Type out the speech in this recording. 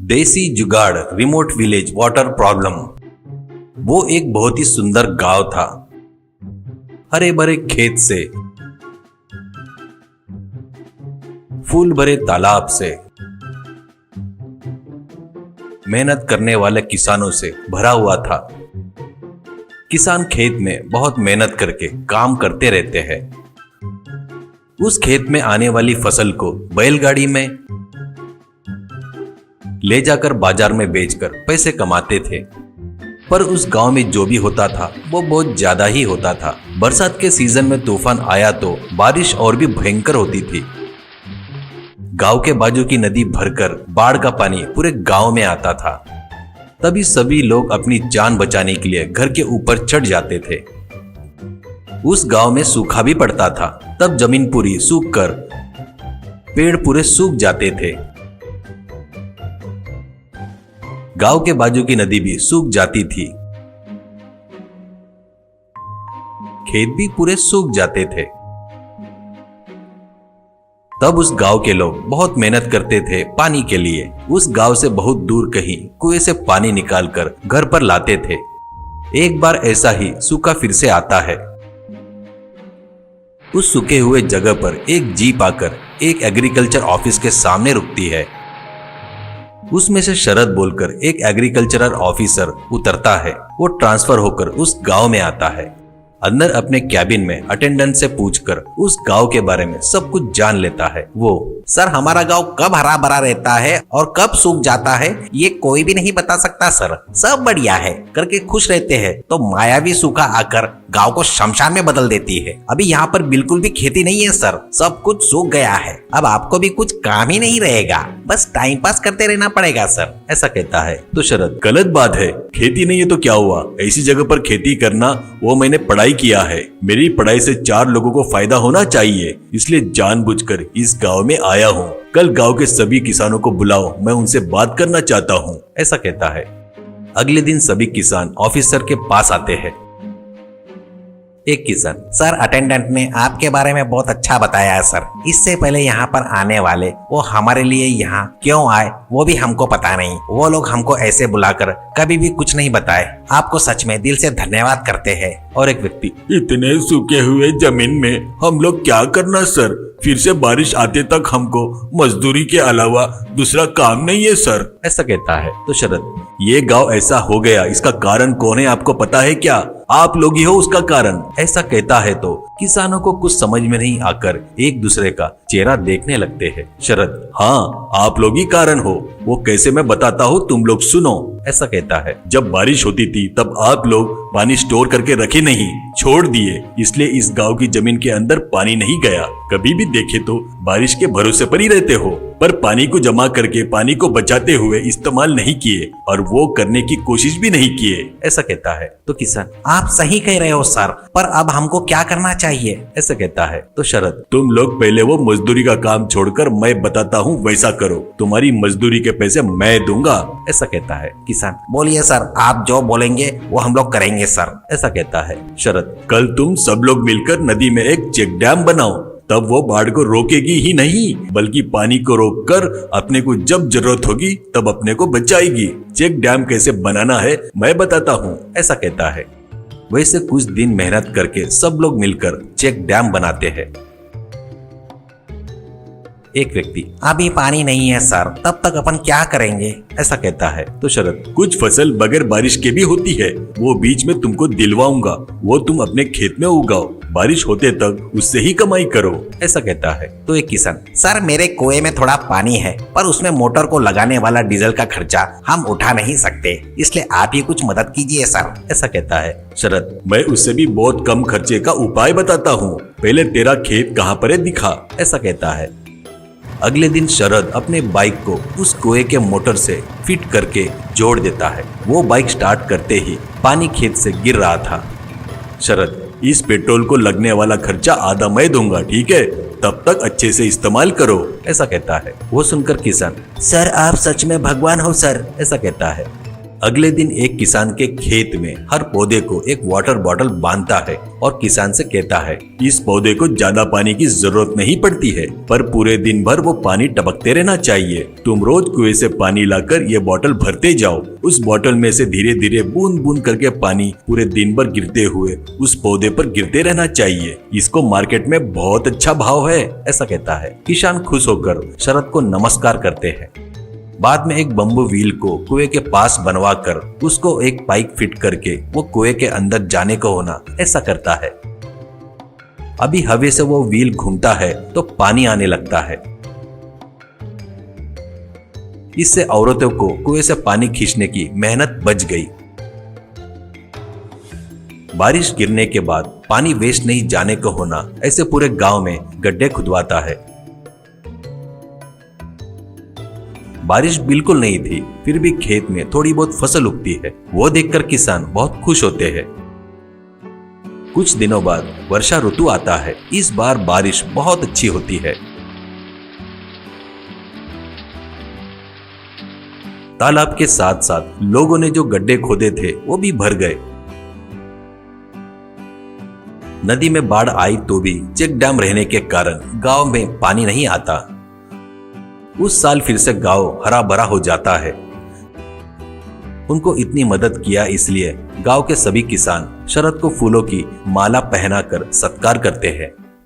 देसी जुगाड़ remote village water problem. वो एक बहुत ही सुंदर गांव था, हरे भरे खेत से, फूल भरे तालाब से, मेहनत करने वाले किसानों से भरा हुआ था। किसान खेत में बहुत मेहनत करके काम करते रहते हैं। उस खेत में आने वाली फसल को बैलगाड़ी में ले जाकर बाजार में बेचकर पैसे कमाते थे। पर उस गांव में जो भी होता था वो बहुत ज्यादा ही होता था। बरसात के सीजन में तूफान आया तो बारिश और भी भयंकर होती थी। गांव के बाजू की नदी भरकर बाढ़ का पानी पूरे गांव में आता था। तभी सभी लोग अपनी जान बचाने के लिए घर के ऊपर चढ़ जाते थे। उस गांव में सूखा भी पड़ता था। तब जमीन पूरी सूख कर पेड़ पूरे सूख जाते थे। गांव के बाजू की नदी भी सूख जाती थी। खेत भी पूरे सूख जाते थे। तब उस गांव के लोग बहुत मेहनत करते थे पानी के लिए। उस गांव से बहुत दूर कहीं कुएं से पानी निकालकर घर पर लाते थे। एक बार ऐसा ही सूखा फिर से आता है। उस सूखे हुए जगह पर एक जीप आकर एक एग्रीकल्चर ऑफिस के सामने रुकती है। उसमें से शरद बोलकर एक एग्रीकल्चरल ऑफिसर उतरता है। वो ट्रांसफर होकर उस गांव में आता है। अंदर अपने कैबिन में अटेंडेंट से पूछकर उस गांव के बारे में सब कुछ जान लेता है। वो, सर हमारा गांव कब हरा भरा रहता है और कब सूख जाता है ये कोई भी नहीं बता सकता सर। सब बढ़िया है करके खुश रहते हैं तो मायावी सूखा आकर गांव को शमशान में बदल देती है। अभी यहाँ पर बिल्कुल भी खेती नहीं है सर, सब कुछ सूख गया है। अब आपको भी कुछ काम ही नहीं रहेगा, बस टाइम पास करते रहना पड़ेगा सर। ऐसा कहता है तो शरद, गलत बात है, खेती नहीं है तो क्या हुआ, ऐसी जगह पर खेती करना वो मैंने पढ़ाई किया है। मेरी पढ़ाई से 4 लोगों को फायदा होना चाहिए, इसलिए जानबूझकर इस गांव में आया हूँ। कल गांव के सभी किसानों को बुलाओ, मैं उनसे बात करना चाहता हूँ। ऐसा कहता है। अगले दिन सभी किसान ऑफिसर के पास आते हैं। एक किसान, सर अटेंडेंट ने आपके बारे में बहुत अच्छा बताया है सर। इससे पहले यहाँ पर आने वाले वो हमारे लिए यहाँ क्यों आए वो भी हमको पता नहीं। वो लोग हमको ऐसे बुलाकर कभी भी कुछ नहीं बताए। आपको सच में दिल से धन्यवाद करते हैं। और एक व्यक्ति, इतने सूखे हुए जमीन में हम लोग क्या करना सर, फिर से बारिश आते तक हमको मजदूरी के अलावा दूसरा काम नहीं है सर। ऐसा कहता है तो शरद, ये गांव ऐसा हो गया, इसका कारण कौन है आपको पता है क्या? आप लोग ही हो उसका कारण। ऐसा कहता है तो किसानों को कुछ समझ में नहीं आकर एक दूसरे का चेहरा देखने लगते हैं। शरद, हाँ आप लोग ही कारण हो। वो कैसे मैं बताता हूँ, तुम लोग सुनो। ऐसा कहता है। जब बारिश होती थी तब आप लोग पानी स्टोर करके रखे नहीं, छोड़ दिए, इसलिए इस गांव की जमीन के अंदर पानी नहीं गया। कभी भी देखे तो बारिश के भरोसे पर ही रहते हो, पर पानी को जमा करके पानी को बचाते हुए इस्तेमाल नहीं किए और वो करने की कोशिश भी नहीं किए। ऐसा कहता है तो किसान, आप सही कह रहे हो सर, पर अब हमको क्या करना चाहिए? ऐसा कहता है तो शरद, तुम लोग पहले वो मजदूरी का काम छोड़कर मैं बताता हूँ वैसा करो, तुम्हारी मजदूरी के पैसे मैं दूंगा। ऐसा कहता है। किसान, बोलिए सर, आप जो बोलेंगे वो हम लोग करेंगे सर। ऐसा कहता है। शरद, कल तुम सब लोग मिलकर नदी में एक चेक डैम बनाओ, तब वो बाढ़ को रोकेगी ही नहीं बल्कि पानी को रोककर अपने को जब जरूरत होगी तब अपने को बचाएगी। चेक डैम कैसे बनाना है मैं बताता हूँ। ऐसा कहता है। वैसे कुछ दिन मेहनत करके सब लोग मिलकर चेक डैम बनाते हैं। एक व्यक्ति, अभी पानी नहीं है सर, तब तक अपन क्या करेंगे? ऐसा कहता है तो शरद, कुछ फसल बगैर बारिश के भी होती है, वो बीच में तुमको दिलवाऊंगा, वो तुम अपने खेत में उगाओ, बारिश होते तक उससे ही कमाई करो। ऐसा कहता है तो एक किसान, सर मेरे कुएं में थोड़ा पानी है पर उसमें मोटर को लगाने वाला डीजल का खर्चा हम उठा नहीं सकते, इसलिए आप ही कुछ मदद कीजिए सर। ऐसा कहता है। शरद, मैं उससे भी बहुत कम खर्चे का उपाय बताता हूँ, पहले तेरा खेत कहाँ पर है दिखा। ऐसा कहता है। अगले दिन शरद अपने बाइक को उस कुएं के मोटर से फिट करके जोड़ देता है। वो बाइक स्टार्ट करते ही पानी खेत से गिर रहा था। शरद, इस पेट्रोल को लगने वाला खर्चा आधा मैं दूंगा, ठीक है? तब तक अच्छे से इस्तेमाल करो। ऐसा कहता है। वो सुनकर किसान, सर आप सच में भगवान हो सर। ऐसा कहता है। अगले दिन एक किसान के खेत में हर पौधे को एक वाटर बॉटल बांधता है और किसान से कहता है, इस पौधे को ज्यादा पानी की जरूरत नहीं पड़ती है, पर पूरे दिन भर वो पानी टपकते रहना चाहिए। तुम रोज कुएं से पानी लाकर ये बोतल भरते जाओ। उस बोतल में से धीरे धीरे बूंद बूंद करके पानी पूरे दिन भर गिरते हुए उस पौधे पर गिरते रहना चाहिए। इसको मार्केट में बहुत अच्छा भाव है, ऐसा कहता है। किसान खुश होकर शरद को नमस्कार करते हैं। बाद में एक बम्बू व्हील को कुएं के पास बनवा कर उसको एक पाइप फिट करके वो कुएं के अंदर जाने को होना, ऐसा करता है। अभी हवा से वो व्हील घूमता है तो पानी आने लगता है। इससे औरतों को कुएं से पानी खींचने की मेहनत बच गई। बारिश गिरने के बाद पानी वेस्ट नहीं जाने को होना, ऐसे पूरे गांव में गड्ढे खुदवाता है। बारिश बिल्कुल नहीं थी, फिर भी खेत में थोड़ी बहुत फसल उगती है। वो देखकर किसान बहुत खुश होते हैं। कुछ दिनों बाद वर्षा ऋतु आता है। इस बार बारिश बहुत अच्छी होती है। तालाब के साथ साथ लोगों ने जो गड्ढे खोदे थे वो भी भर गए। नदी में बाढ़ आई तो भी चेक डैम रहने के कारण गांव में पानी नहीं आता। उस साल फिर से गांव हरा भरा हो जाता है। उनको इतनी मदद किया इसलिए गांव के सभी किसान शरद को फूलों की माला पहनाकर सत्कार करते हैं।